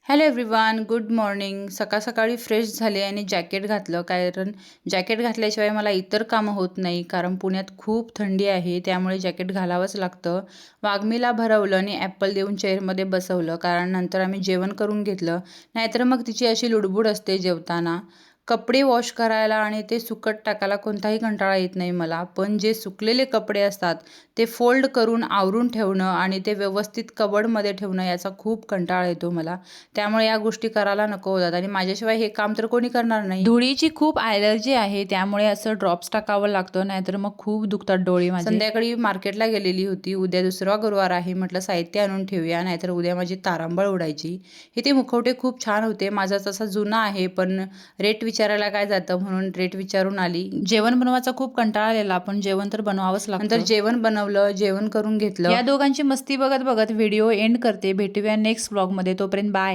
Hello everyone, good morning. सकाळी fresh झाले आणि जॅकेट घातलं, कारण जॅकेट घातल्याशिवाय मला इतर कामं होत नाही. कारण पुण्यात खूप थंडी आहे, त्यामुळे जॅकेट घालावंच लागतं. वाघमीला भरवलं आणि ॲपल देऊन चेअरमध्ये बसवलं, कारण नंतर आम्ही जेवण करून घेतलं. नाहीतर मग तिची अशी लुडबुड असते जेवताना. कपडे वॉश करायला आणि ते सुकत टाकायला कोणताही कंटाळा येत नाही मला, पण जे सुकलेले कपडे असतात ते फोल्ड करून आवरून ठेवणं आणि ते व्यवस्थित कबर्डमध्ये ठेवणं, याचा खूप कंटाळा येतो मला. त्यामुळे या गोष्टी करायला नको होतात आणि माझ्याशिवाय हे काम तर कोणी करणार नाही. धुळीची खूप ॲलर्जी आहे, त्यामुळे असं ड्रॉप्स टाकावं लागतं, नाहीतर मग खूप दुखतात डोळे माझे. संध्याकाळी मार्केटला गेलेली होती. उद्या दुसरा गुरुवार आहे, म्हटलं साहित्य आणून ठेवूया, नाहीतर उद्या माझी तारांबळ उडायची. इथे मुखवटे खूप छान होते. माझा तसा जुना आहे, पण रेट विचारायला काय जातं म्हणून रेट विचारून आली. जेवण बनवायचा खूप कंटाळा आलेला, पण जेवण तर बनवावंच लागतं. नंतर जेवण बनवलं, जेवण करून घेतलं. या दोघांची मस्ती बघत बघत व्हिडिओ एंड करते. भेटूया नेक्स्ट व्लॉगमध्ये. तोपर्यंत बाय.